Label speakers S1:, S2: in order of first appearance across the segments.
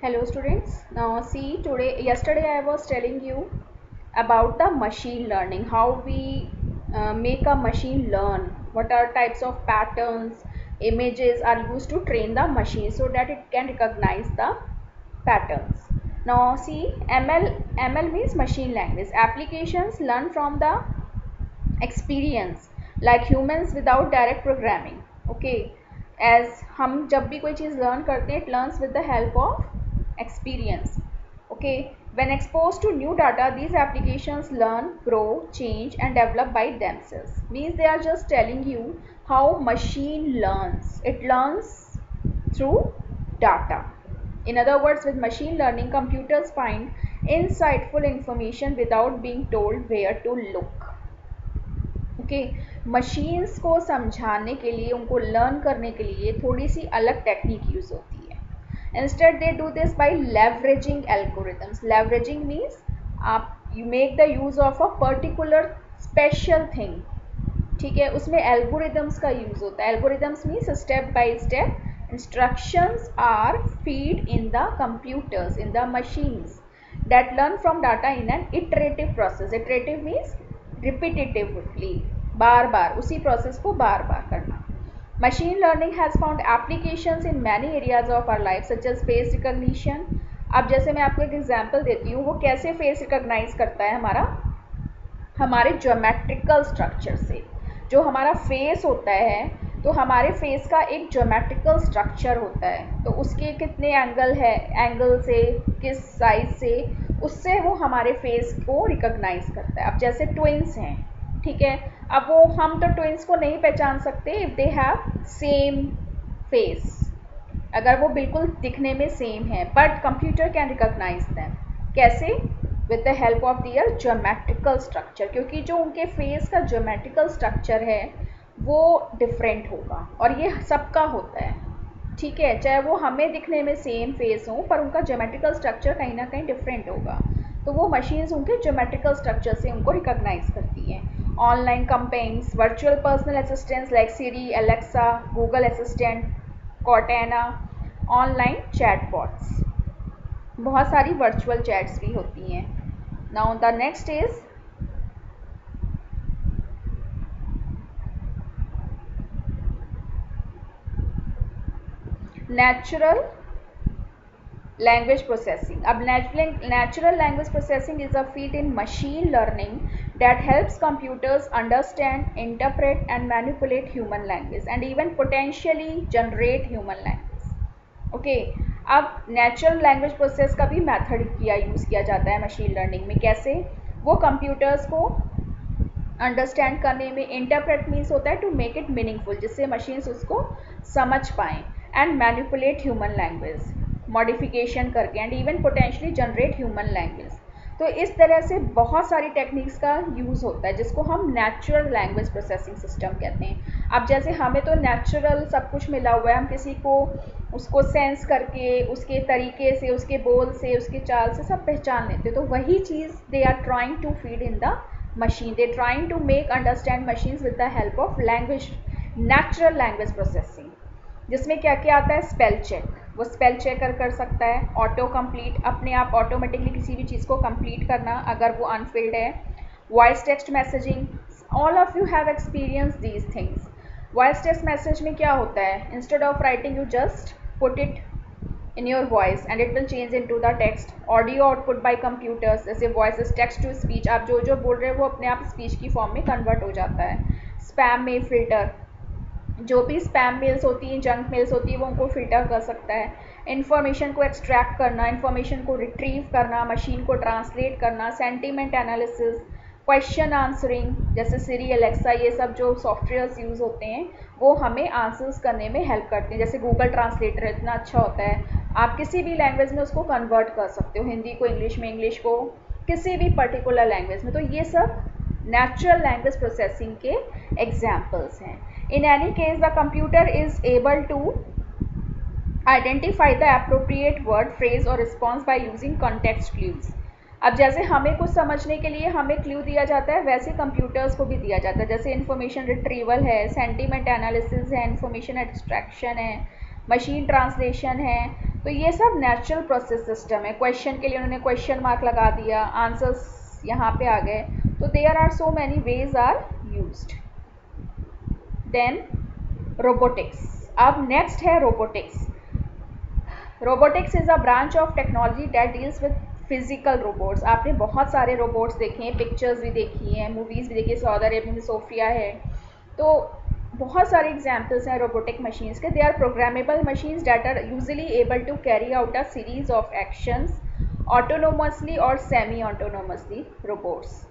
S1: Hello students. Now see yesterday I was telling you about the machine learning, how we make a machine learn, what are types of patterns, images are used to train the machine so that it can recognize the patterns. Now see ML means machine language. Applications learn from the experience like humans without direct programming. Okay, as हम जब भी कोई चीज़ learn करते हैं, it learns with the help of experience. Okay, when exposed to new data, these applications learn, grow, change and develop by themselves. Means they are just telling you how machine learns. It learns through data. In other words, with machine learning, computers find insightful information without being told where to look. Okay, machines को समझाने के लिए, उनको learn करने के लिए थोड़ी सी अलग टेक्निक यूज़ होती है. Instead they do this by leveraging algorithms. Leveraging means आप you make the use of a particular special thing. ठीक है, उसमें एल्गोरिथम्स का यूज़ होता है. Algorithms means step by step instructions are feed in the computers, in the machines that learn from data in an iterative process. Iterative means repetitively, बार बार उसी process को बार बार करना. Machine learning has found applications in many areas of our life such as face recognition. अब जैसे मैं आपको एक एग्जांपल देती हूँ, वो कैसे फेस रिकॉग्नाइज करता है हमारे ज्योमेट्रिकल स्ट्रक्चर से. जो हमारा फेस होता है, तो हमारे फेस का एक ज्योमेट्रिकल स्ट्रक्चर होता है, तो उसके कितने एंगल है, एंगल से, किस साइज से, उससे वो हमारे फेस को रिकॉग्नाइज करता है. अब जैसे ट्विंस हैं, ठीक है, अब वो हम तो ट्विंस को नहीं पहचान सकते if they have same face, अगर वो बिल्कुल दिखने में सेम है, but computer can recognize them. कैसे? With the help of their geometrical structure, क्योंकि जो उनके फेस का ज्योमेट्रिकल स्ट्रक्चर है वो डिफरेंट होगा, और ये सबका होता है. ठीक है, चाहे वो हमें दिखने में सेम फेस हो, पर उनका ज्योमेट्रिकल स्ट्रक्चर कहीं ना कहीं डिफरेंट होगा, तो वो मशीन्स उनके ज्योमेट्रिकल स्ट्रक्चर से उनको रिकॉग्नाइज करती हैं. Online campaigns, virtual personal assistants like Siri, Alexa, Google assistant, Cortana, online chatbots, बहुत सारी वर्चुअल चैट्स भी होती हैं. Now the next is natural language processing. अब natural language processing is a field in machine learning that helps computers understand, interpret and manipulate human language and even potentially generate human language. Okay, अब natural language process का भी method use किया जाता है machine learning में. कैसे? वो computers को अंडरस्टैंड करने में, इंटरप्रेट मीन्स होता है टू मेक इट मीनिंगफुल, जिससे मशीन्स उसको समझ पाएँ, and manipulate human language, modification करके, and even potentially generate human language. तो इस तरह से बहुत सारी टेक्निक्स का यूज़ होता है, जिसको हम नेचुरल लैंग्वेज प्रोसेसिंग सिस्टम कहते हैं. अब जैसे हमें तो नेचुरल सब कुछ मिला हुआ है, हम किसी को उसको सेंस करके, उसके तरीके से, उसके बोल से, उसके चाल से सब पहचान लेते हैं. तो वही चीज़ they are trying to feed in the machine. They trying to make understand machines with the help of language, natural language processing, जिसमें क्या क्या आता है? स्पेल चेक, वो स्पेल चेकर कर सकता है. ऑटो कंप्लीट, अपने आप ऑटोमेटिकली किसी भी चीज़ को कंप्लीट करना अगर वो अनफिल्ड है. Voice text messaging, all of you have experience these things. Voice text message में क्या होता है? Instead of writing you just put it in your voice and it will change into the text. Audio output by computers, जैसे voice is text to speech, आप जो जो बोल रहे हो वो अपने आप स्पीच की फॉर्म में कन्वर्ट हो जाता है. स्पैम में फिल्टर, जो भी स्पैम मेल्स होती हैं, जंक मेल्स होती है, वो उनको फिल्टर कर सकता है. इन्फॉर्मेशन को एक्सट्रैक्ट करना, इन्फॉर्मेशन को रिट्रीव करना, मशीन को ट्रांसलेट करना, सेंटीमेंट एनालिसिस, क्वेश्चन आंसरिंग, जैसे सिरी, एलेक्सा, ये सब जो सॉफ्टवेयर्स यूज़ होते हैं वो हमें आंसर्स करने में हेल्प करते हैं. जैसे गूगल ट्रांसलेटर इतना अच्छा होता है, आप किसी भी लैंग्वेज में उसको कन्वर्ट कर सकते हो, हिंदी को इंग्लिश में, इंग्लिश को किसी भी पर्टिकुलर लैंग्वेज में. तो ये सब नेचुरल लैंग्वेज प्रोसेसिंग के एग्जाम्पल्स हैं. In any case, the computer is able to identify the appropriate word, phrase or response by using context clues. अब जैसे हमें कुछ समझने के लिए हमें क्लू दिया जाता है, वैसे कंप्यूटर्स को भी दिया जाता है. जैसे इन्फॉर्मेशन रिट्रीवल है, सेंटीमेंट एनालिसिस है, इन्फॉर्मेशन एक्सट्रैक्शन है, मशीन ट्रांसलेशन है, तो ये सब नेचुरल प्रोसेस सिस्टम है। क्वेश्चन के लिए उन्होंने क्वेश्चन मार्क लगा दिया, आंसर्स यहाँ पे आ गए। तो there are so many ways are used. Then robotics. अब नेक्स्ट है robotics. Robotics is a branch of technology that deals with physical robots. आपने बहुत सारे रोबोट्स देखे हैं, पिक्चर्स भी देखी हैं, मूवीज़ भी देखी है, सऊदी अरेबिया में सोफिया है। तो बहुत सारे एग्जाम्पल्स हैं रोबोटिक मशीन्स के। They are programmable machines that are usually able to carry out a series of actions autonomously और semi autonomously. Robots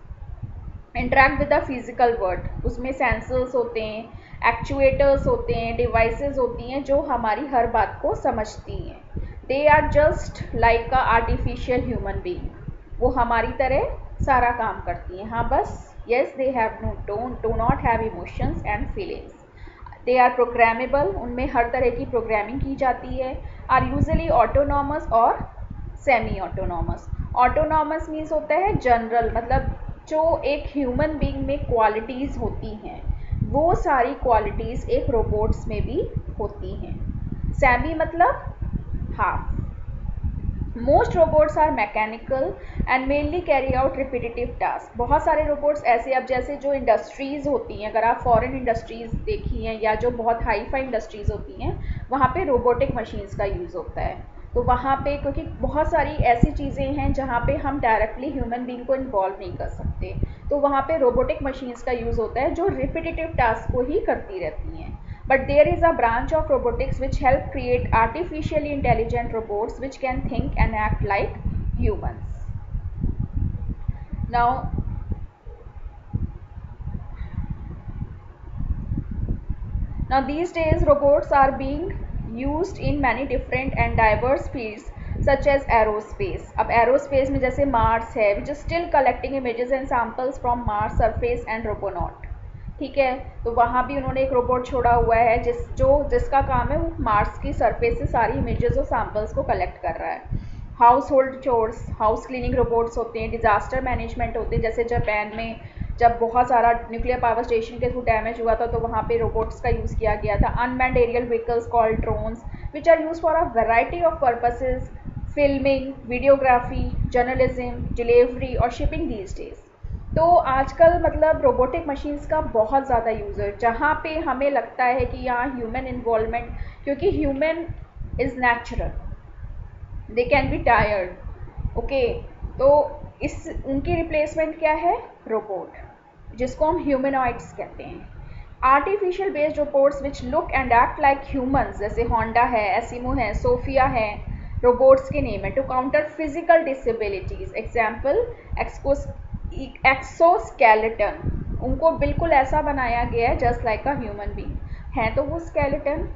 S1: interact with the physical world. उसमें सेंसर्स होते हैं, एक्चुएटर्स होते हैं, डिवाइसेस होती हैं जो हमारी हर बात को समझती हैं। They are just like a artificial human being. वो हमारी तरह सारा काम करती हैं। हाँ बस, yes they have no do not have emotions and feelings. They are programmable, उनमें हर तरह की प्रोग्रामिंग की जाती है। आर यूजुअली ऑटोनॉमस और सेमी ऑटोनॉमस। ऑटोनॉमस मीन्स होता है जनरल, मतलब जो एक ह्यूमन बीइंग में क्वालिटीज़ होती हैं वो सारी क्वालिटीज़ एक रोबोट्स में भी होती हैं। सेमी मतलब half. Most robots are mechanical and mainly carry out repetitive task. बहुत सारे रोबोट्स ऐसे, अब जैसे जो इंडस्ट्रीज़ होती हैं, अगर आप फॉरेन इंडस्ट्रीज़ देखी हैं या जो बहुत हाई फाई इंडस्ट्रीज़ होती हैं, वहाँ पे रोबोटिक मशीन्स का यूज़ होता है। तो वहाँ पे क्योंकि बहुत सारी ऐसी चीज़ें हैं जहाँ पे हम डायरेक्टली ह्यूमन बीइंग को इन्वॉल्व नहीं कर सकते, तो वहाँ पे रोबोटिक मशीन्स का यूज़ होता है जो रिपीटेटिव टास्क को ही करती रहती हैं। But there is a branch of robotics which help create artificially intelligent robots which can think and act like humans. Now these days robots are being used in many different and diverse fields such as aerospace. अब aerospace में जैसे Mars है, which is still collecting images and samples from Mars surface and robonaut. ठीक है, तो वहाँ भी उन्होंने एक रोबोट छोड़ा हुआ है जिसका काम है वो मार्स की सरफेस से सारी इमेजेस और सैम्पल्स को कलेक्ट कर रहा है। House hold chores, house cleaning robots होते हैं। डिजास्टर मैनेजमेंट होते हैं, जैसे जापान में जब बहुत सारा न्यूक्लियर पावर स्टेशन के थ्रू डैमेज हुआ था तो वहाँ पे रोबोट्स का यूज़ किया गया था। Unmanned aerial vehicles called drones which are use for a variety of purposes, filming, videography, journalism, delivery और शिपिंग दीज डेज। तो आजकल मतलब रोबोटिक मशीन्स का बहुत ज़्यादा यूज़ है, जहाँ पे हमें लगता है कि यहाँ ह्यूमन इन्वॉल्वमेंट, क्योंकि human is natural, they can be tired, okay. तो इस उनकी रिप्लेसमेंट क्या है? रोबोट, जिसको हम ह्यूमनॉइड्स कहते हैं। Artificial based robots which look and act like humans, जैसे होंडा है, एसिमो है, सोफिया है, रोबोट्स के नेम है। To counter physical disabilities, example exoskeleton, उनको बिल्कुल ऐसा बनाया गया है just like a human being है, तो वो skeleton.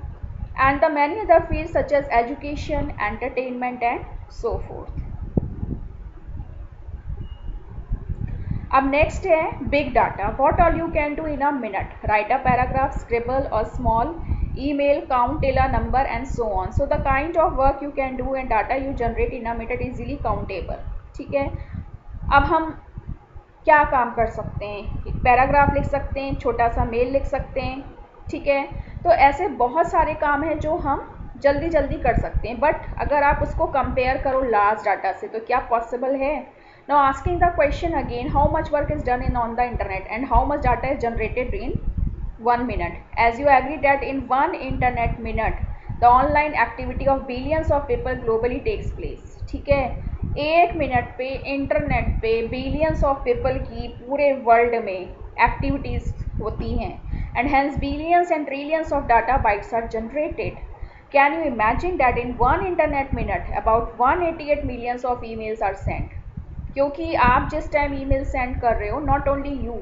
S1: And the many other field such as education, entertainment and so forth. अब नेक्स्ट है big data. What all you can do in a minute, right a paragraph, scribble और small email, count till a number and so on. So the kind of work you can do and data you generate in a minute is easily countable. ठीक है, अब हम क्या काम कर सकते हैं? एक पैराग्राफ लिख सकते हैं, छोटा सा मेल लिख सकते हैं, ठीक है। तो ऐसे बहुत सारे काम हैं जो हम जल्दी जल्दी कर सकते हैं, बट अगर आप उसको कंपेयर करो लार्ज डाटा से तो क्या पॉसिबल है? Now asking the question again, how much work is done in on the internet and how much data is generated in 1 minute? As you agree that in 1 internet minute the online activity of billions of people globally takes place. ठीक है, 1 minute पे internet पे billions of people की पूरे world में activities होती हैं and hence billions and trillions of data bytes are generated. Can you imagine that in 1 internet minute about 188 millions of emails are sent? क्योंकि आप जिस टाइम ईमेल सेंड कर रहे हो, not only you,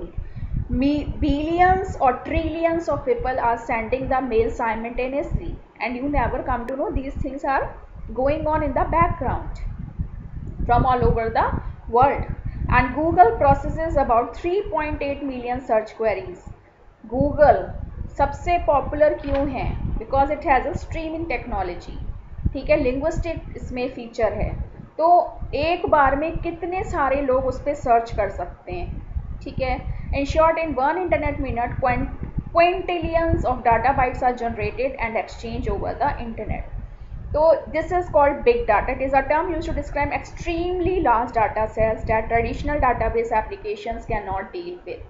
S1: billions or trillions of people are sending the mail simultaneously and you never come to know these things are going on in the background from all over the world. And Google processes about 3.8 million search queries. Google सबसे popular क्यों है? Because it has a streaming technology, ठीक है, linguistic इसमें feature है, तो एक बार में कितने सारे लोग उस पर सर्च कर सकते हैं, ठीक है। In short, in 1 internet minute, quintillions of data bytes are generated and exchanged over the internet. तो this is called big data. It is a term used to describe extremely large data sets that traditional database applications cannot deal with.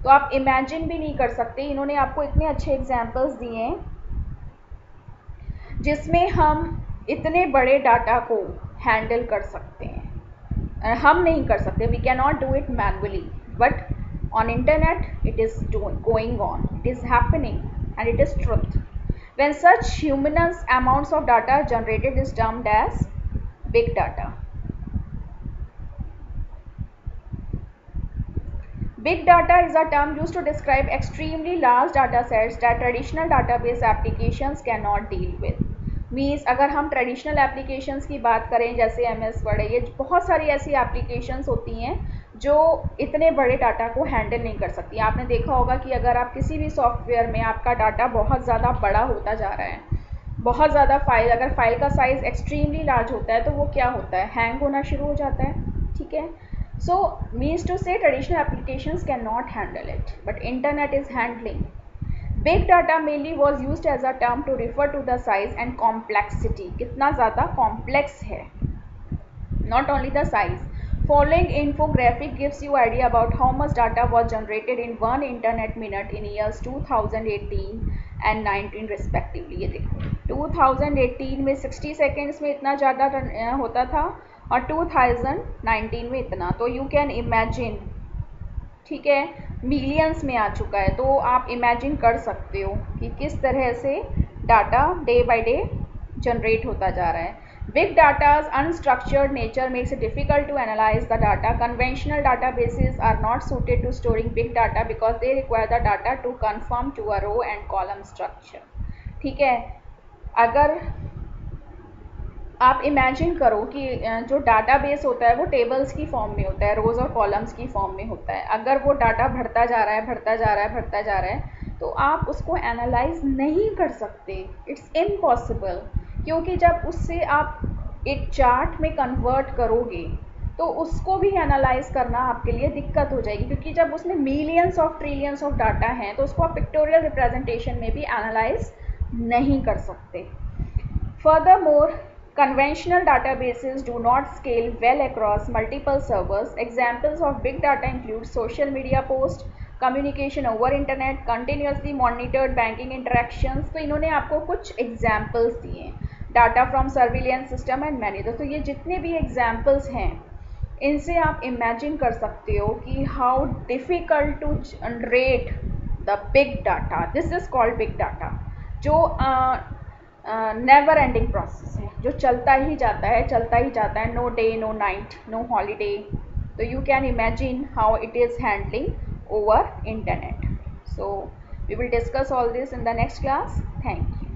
S1: तो आप imagine भी नहीं कर सकते, इन्होंने आपको इतने अच्छे एग्जाम्पल्स दिए हैं जिसमें हम इतने बड़े डाटा को हैंडल कर सकते हैं। हम नहीं कर सकते, we can not do it manually, but on internet it is going on, it is happening, and it is truth. When such humongous amounts of data are generated is termed as big data. Big data is a term used to describe extremely large data sets that traditional database applications cannot deal with. Means अगर हम traditional applications की बात करें जैसे MS word है, ये बहुत सारी ऐसी एप्लीकेशंस होती हैं जो इतने बड़े डाटा को हैंडल नहीं कर सकती। आपने देखा होगा कि अगर आप किसी भी सॉफ्टवेयर में आपका डाटा बहुत ज़्यादा बड़ा होता जा रहा है, बहुत ज़्यादा फाइल, अगर फाइल का साइज़ एक्सट्रीमली लार्ज होता है तो वो क्या होता है, हैंग होना शुरू हो जाता है। ठीक है, सो मीन्स टू से traditional applications can not handle it, but internet is handling. Big data mainly was used as a term to refer to the size and complexity. कितना ज़्यादा complex है, not only the size. Following infographic gives you idea about how much data was generated in one internet minute in years 2018 and 19 respectively. ये देखो 2018 में 60 seconds में इतना ज़्यादा होता था और 2019 में इतना, तो you can imagine, ठीक है, मिलियंस में आ चुका है। तो आप इमेजिन कर सकते हो कि किस तरह से data day by day generate होता जा रहा है। Big data's unstructured nature makes it difficult to analyze the data. Conventional databases are not suited to storing big data because they require the data to confirm to a row and column structure. ठीक है, अगर आप imagine करो कि जो database होता है वो टेबल्स की फॉर्म में होता है, रोज़ और कॉलम्स की फॉर्म में होता है। अगर वो डाटा बढ़ता जा रहा है, बढ़ता जा रहा है, बढ़ता जा रहा है, तो आप उसको एनालाइज नहीं कर सकते, इट्स इम्पॉसिबल। क्योंकि जब उससे आप एक चार्ट में कन्वर्ट करोगे तो उसको भी एनालाइज करना आपके लिए दिक्कत हो जाएगी, क्योंकि जब उसमें millions of trillions of data हैं तो उसको आप पिक्टोरियल रिप्रेजेंटेशन में भी एनालाइज नहीं कर सकते। Furthermore, conventional databases do not scale well across multiple servers. Examples of big data include social media posts, communication over internet, continuously monitored banking interactions. तो इन्होंने आपको कुछ examples दिए, data from surveillance system and many. दोस्तों ये जितने भी examples हैं इनसे आप imagine कर सकते हो कि how difficult to generate the big data. This is called big data, जो नेवर एंडिंग प्रोसेस है, जो चलता ही जाता है, चलता ही जाता है, no day no night no holiday. तो you can imagine how it is handling over internet. So we will discuss all this in the next class. Thank you.